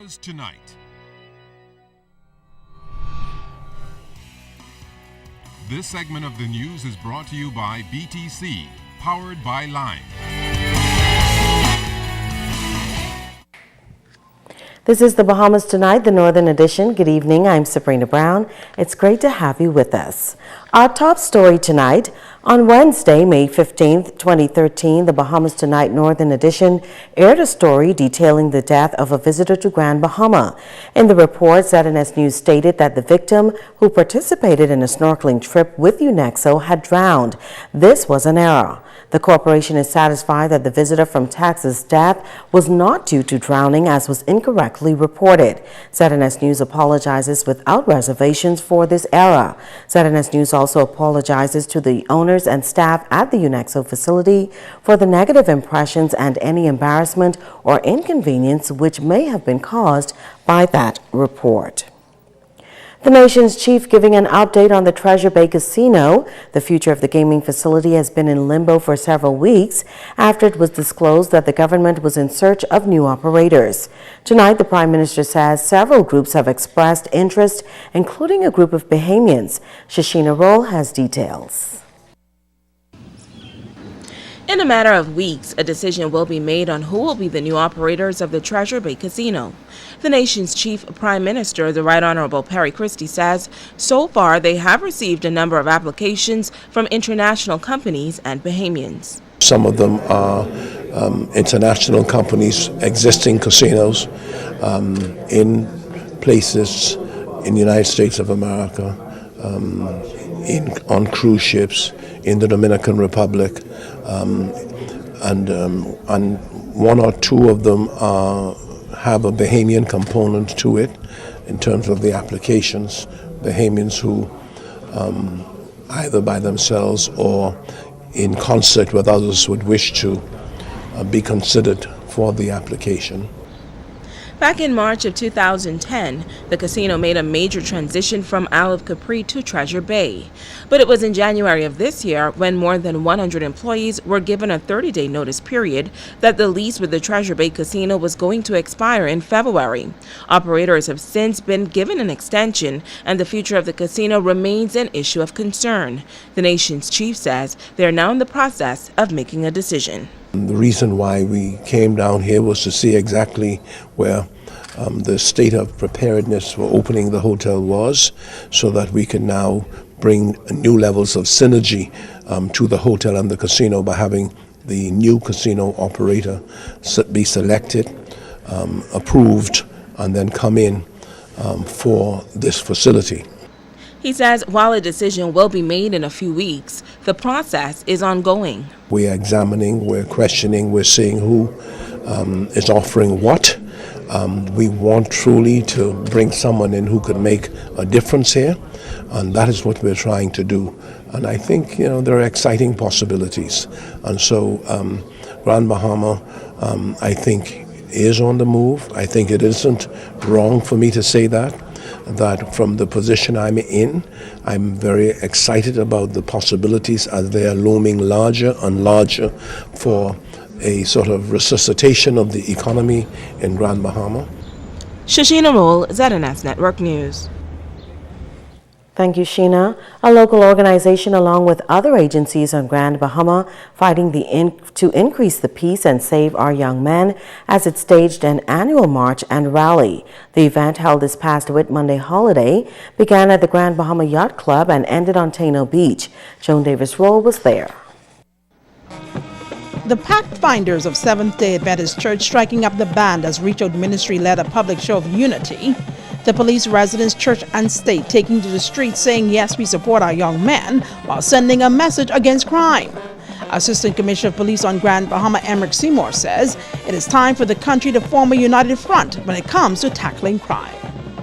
Tonight. This segment of the news is brought to you by BTC, powered by Lime. This is the Bahamas Tonight, the Northern Edition. Good evening, I'm Sabrina Brown. It's great to have you with us. Our top story tonight, on Wednesday, May 15th, 2013, the Bahamas Tonight Northern Edition aired a story detailing the death of a visitor to Grand Bahama. In the report, ZNS News stated that the victim, who participated in a snorkeling trip with UNEXO, had drowned. This was an error. The corporation is satisfied that the visitor from Texas' death was not due to drowning, as was incorrectly reported. ZNS News apologizes without reservations for this error. ZNS News also apologizes to the owners and staff at the UNEXO facility for the negative impressions and any embarrassment or inconvenience which may have been caused by that report. The nation's chief giving an update on the Treasure Bay Casino. The future of the gaming facility has been in limbo for several weeks after it was disclosed that the government was in search of new operators. Tonight, the Prime Minister says several groups have expressed interest, including a group of Bahamians. Shashina Roll has details. In a matter of weeks, a decision will be made on who will be the new operators of the Treasure Bay Casino. The nation's chief prime minister, the Right Honorable Perry Christie, says so far they have received a number of applications from international companies and Bahamians. Some of them are international companies, existing casinos in places in the United States of America, on cruise ships, in the Dominican Republic, and one or two of them have a Bahamian component to it in terms of the applications. Bahamians who either by themselves or in concert with others would wish to be considered for the application. Back in March of 2010, the casino made a major transition from Isle of Capri to Treasure Bay. But it was in January of this year, when more than 100 employees were given a 30-day notice period, that the lease with the Treasure Bay Casino was going to expire in February. Operators have since been given an extension, and the future of the casino remains an issue of concern. The nation's chief says they are now in the process of making a decision. The reason why we came down here was to see exactly where the state of preparedness for opening the hotel was, so that we can now bring new levels of synergy to the hotel and the casino by having the new casino operator be selected, approved, and then come in for this facility. He says while a decision will be made in a few weeks, the process is ongoing. We're examining, we're questioning, we're seeing who is offering what. We want truly to bring someone in who could make a difference here, and that is what we're trying to do. And I think, there are exciting possibilities. And so Grand Bahama, I think, is on the move. I think it isn't wrong for me to say that from the position I'm in, I'm very excited about the possibilities as they are looming larger and larger for a sort of resuscitation of the economy in Grand Bahama. Shashina Roll, ZNS Network News. Thank you, Sheena. A local organization, along with other agencies on Grand Bahama, fighting to increase the peace and save our young men, as it staged an annual march and rally. The event, held this past Whit Monday holiday, began at the Grand Bahama Yacht Club and ended on Taino Beach. Joan Davis-Roll was there. The Pathfinders of Seventh-day Adventist Church striking up the band as Reach Out Ministry led a public show of unity. The police, residents, church and state taking to the streets saying, yes, we support our young men, while sending a message against crime. Assistant Commissioner of Police on Grand Bahama, Emmerich Seymour, says it is time for the country to form a united front when it comes to tackling crime.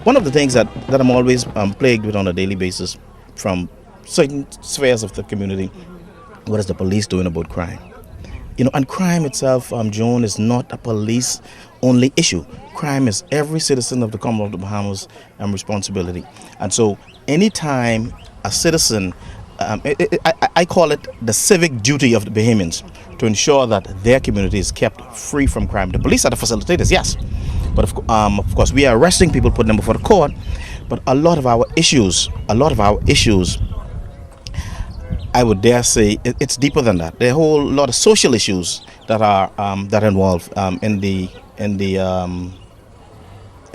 One of the things that I'm always plagued with on a daily basis from certain spheres of the community, what is the police doing about crime? And crime itself, Joan, is not a police-only issue. Crime is every citizen of the Commonwealth of the Bahamas' responsibility. And so anytime a citizen, I call it the civic duty of the Bahamians to ensure that their community is kept free from crime. The police are the facilitators, yes. But of course, we are arresting people, putting them before the court. But a lot of our issues, I would dare say, it's deeper than that. There are a whole lot of social issues that are involved in the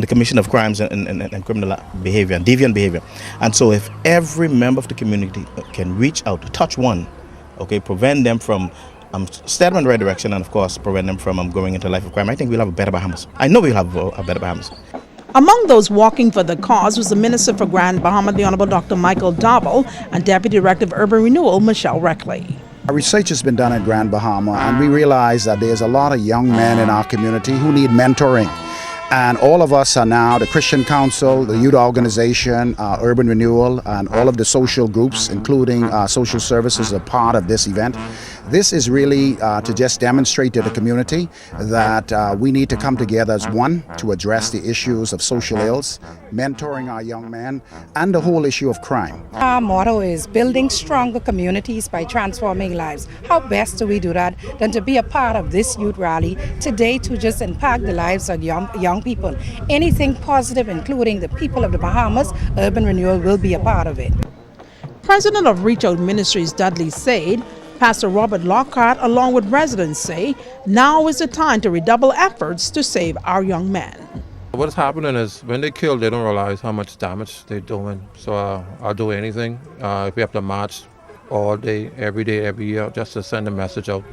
commission of crimes and criminal behavior and deviant behavior. And so if every member of the community can reach out, touch one, okay, prevent them from steer them in the right direction, and of course prevent them from going into a life of crime, I think we'll have a better Bahamas. I know we'll have a better Bahamas. Among those walking for the cause was the Minister for Grand Bahama, the Honorable Dr. Michael Dobble, and Deputy Director of Urban Renewal, Michelle Reckley. Our research has been done at Grand Bahama, and we realize that there's a lot of young men in our community who need mentoring. And all of us are now, the Christian Council, the youth organization, Urban Renewal, and all of the social groups, including social services, are part of this event. This is really to just demonstrate to the community that we need to come together as one to address the issues of social ills, mentoring our young men, and the whole issue of crime. Our motto is building stronger communities by transforming lives. How best do we do that than to be a part of this youth rally today to just impact the lives of young people. Anything positive, including the people of the Bahamas, Urban Renewal will be a part of it. President of Reach Out Ministries, Dudley Said, Pastor Robert Lockhart, along with residents, say now is the time to redouble efforts to save our young men. What's happening is when they kill, they don't realize how much damage they're doing. So I'll do anything. If we have to march all day, every year, just to send a message out.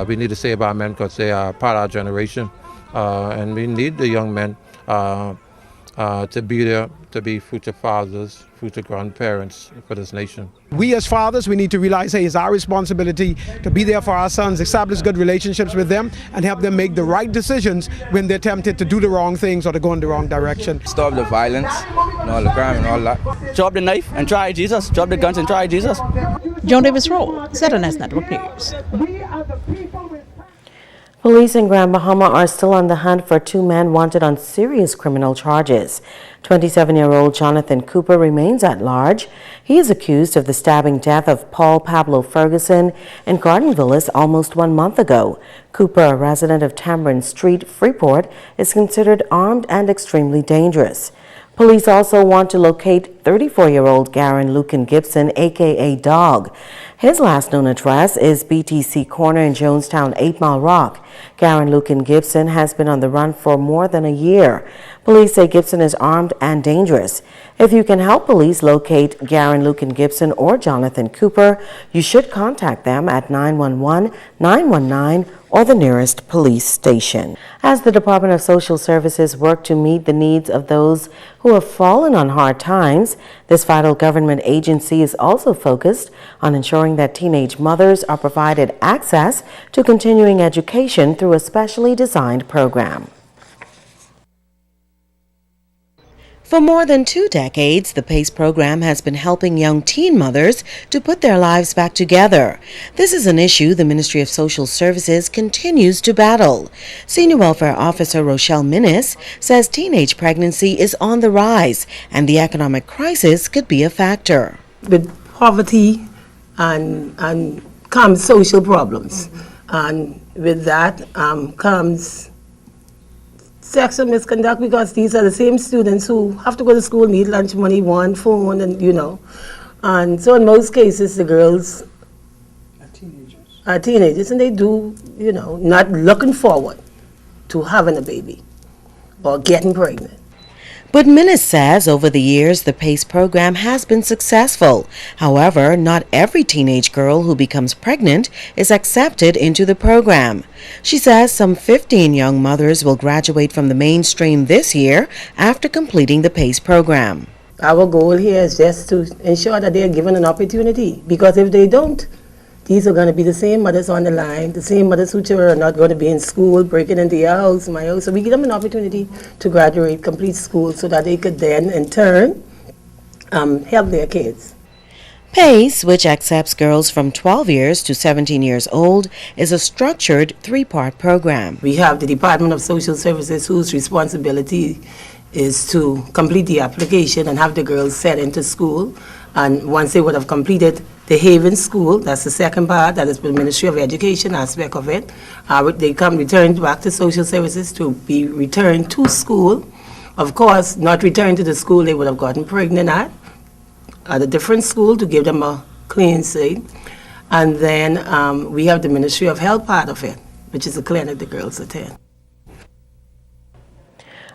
We need to save our men because they are part of our generation. And we need the young men to be there, to be future fathers, future grandparents for this nation. We as fathers, we need to realize, hey, it's our responsibility to be there for our sons, establish good relationships with them, and help them make the right decisions when they're tempted to do the wrong things or to go in the wrong direction. Stop the violence and all the crime and all that. Drop the knife and try Jesus. Drop the guns and try Jesus. Joan Davis Rowe, ZNS Network News. Police in Grand Bahama are still on the hunt for two men wanted on serious criminal charges. 27-year-old Jonathan Cooper remains at large. He is accused of the stabbing death of Paul Pablo Ferguson in Garden Villas almost 1 month ago. Cooper, a resident of Tamarind Street, Freeport, is considered armed and extremely dangerous. Police also want to locate 34-year-old Garen Lucan Gibson, a.k.a. Dog. His last known address is BTC Corner in Jonestown, 8 Mile Rock. Garen Lucan Gibson has been on the run for more than a year. Police say Gibson is armed and dangerous. If you can help police locate Garen Lucan Gibson or Jonathan Cooper, you should contact them at 911, 919, or the nearest police station. As the Department of Social Services work to meet the needs of those who have fallen on hard times, this vital government agency is also focused on ensuring that teenage mothers are provided access to continuing education through a specially designed program. For more than 2 decades, the PACE program has been helping young teen mothers to put their lives back together. This is an issue the Ministry of Social Services continues to battle. Senior Welfare Officer Rochelle Minnis says teenage pregnancy is on the rise and the economic crisis could be a factor. With poverty and comes social problems, and with that comes sexual misconduct, because these are the same students who have to go to school, need lunch money, want phone, and and so in most cases the girls are teenagers and they do, not looking forward to having a baby or getting pregnant. But Minnis says over the years the PACE program has been successful. However, not every teenage girl who becomes pregnant is accepted into the program. She says some 15 young mothers will graduate from the mainstream this year after completing the PACE program. Our goal here is just to ensure that they are given an opportunity, because if they don't, these are going to be the same mothers on the line, the same mothers who are not going to be in school, breaking into your house, my house. So we give them an opportunity to graduate, complete school, so that they could then, in turn, help their kids. PACE, which accepts girls from 12 years to 17 years old, is a structured 3-part program. We have the Department of Social Services, whose responsibility is to complete the application and have the girls set into school. And once they would have completed the Haven School, that's the second part, that is the Ministry of Education aspect of it. They come returned back to social services to be returned to school. Of course, not returned to the school they would have gotten pregnant at a different school to give them a clean slate. And then we have the Ministry of Health part of it, which is a clinic the girls attend.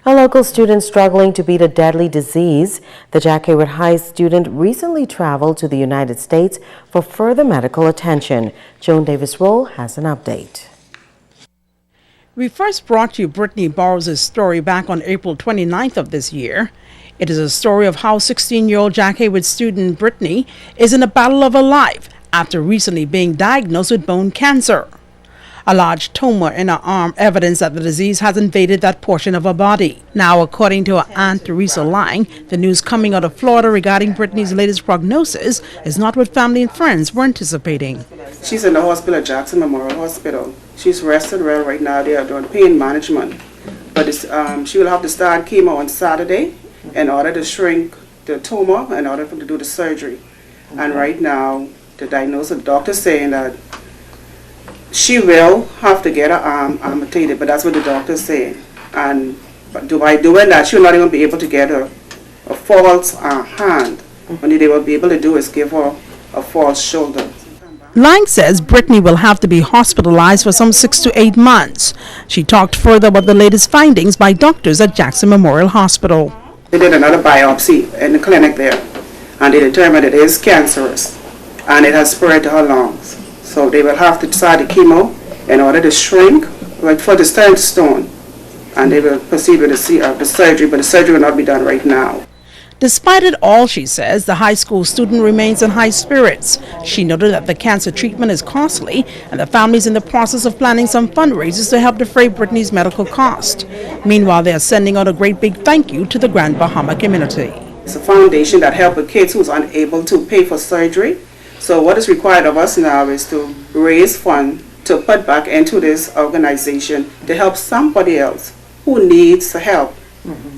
A local student struggling to beat a deadly disease. The Jack Hayward High student recently traveled to the United States for further medical attention. Joan Davis-Roll has an update. We first brought you Brittany Burrows' story back on April 29th of this year. It is a story of how 16-year-old Jack Hayward student Brittany is in a battle of her life after recently being diagnosed with bone cancer. A large tumor in her arm, evidence that the disease has invaded that portion of her body. Now, according to her aunt Teresa Lang, the news coming out of Florida regarding Brittany's latest prognosis is not what family and friends were anticipating. She's in the hospital at Jackson Memorial Hospital. She's rested well right now. They are doing pain management. But she will have to start chemo on Saturday in order to shrink the tumor, in order to do the surgery. And right now, the diagnosis, the doctor's saying that she will have to get her arm amputated, but that's what the doctor's saying. And by doing that, she'll not even be able to get a false hand. Only they will be able to do is give her a false shoulder. Lang says Brittany will have to be hospitalized for some 6 to 8 months. She talked further about the latest findings by doctors at Jackson Memorial Hospital. They did another biopsy in the clinic there, and they determined it is cancerous, and it has spread to her lungs. So they will have to start the chemo in order to shrink for the stone, and they will proceed with the surgery, but the surgery will not be done right now. Despite it all, she says, the high school student remains in high spirits. She noted that the cancer treatment is costly, and the family is in the process of planning some fundraisers to help defray Brittany's medical cost. Meanwhile, they are sending out a great big thank you to the Grand Bahama community. It's a foundation that helps kids who are unable to pay for surgery. So what is required of us now is to raise funds to put back into this organization to help somebody else who needs help. Mm-hmm.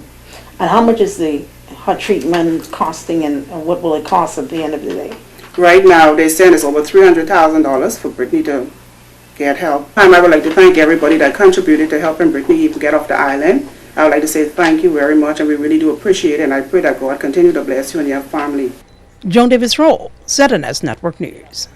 And how much is her treatment costing, and what will it cost at the end of the day? Right now, they're saying it's over $300,000 for Brittany to get help. I would like to thank everybody that contributed to helping Brittany even get off the island. I would like to say thank you very much, and we really do appreciate it, and I pray that God continue to bless you and your family. Joan Davis-Roll, ZNS Network News.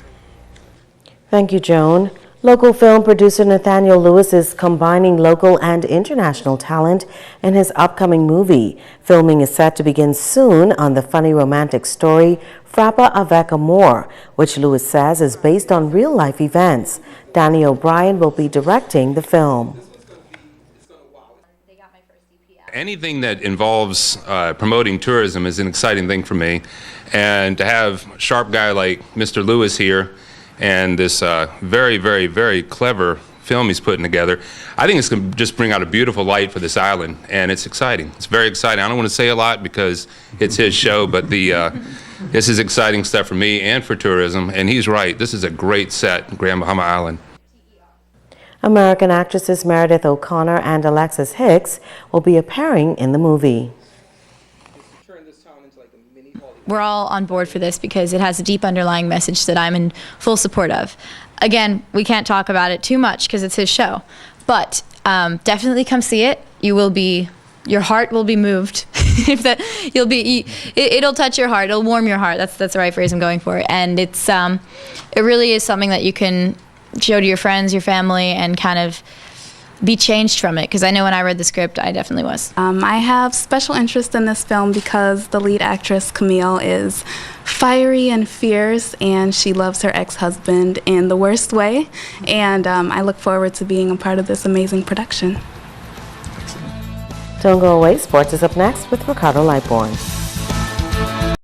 Thank you, Joan. Local film producer Nathaniel Lewis is combining local and international talent in his upcoming movie. Filming is set to begin soon on the funny romantic story Frappa avec Amour, which Lewis says is based on real-life events. Danny O'Brien will be directing the film. Anything that involves promoting tourism is an exciting thing for me, and to have a sharp guy like Mr. Lewis here and this very, very, very clever film he's putting together, I think it's going to just bring out a beautiful light for this island, and it's exciting. It's very exciting. I don't want to say a lot because it's his show, but this is exciting stuff for me and for tourism, and he's right. This is a great set, Grand Bahama Island. American actresses Meredith O'Connor and Alexis Hicks will be appearing in the movie. We're all on board for this because it has a deep underlying message that I'm in full support of. Again, we can't talk about it too much because it's his show, but definitely come see it. Your heart will be moved. It'll touch your heart. It'll warm your heart. That's the right phrase I'm going for. And it really is something that you can show to your friends, your family, and kind of be changed from it, because I know when I read the script, I definitely was. I have special interest in this film because the lead actress, Camille, is fiery and fierce, and she loves her ex-husband in the worst way, and I look forward to being a part of this amazing production. Don't go away. Sports is up next with Ricardo Lightbourne.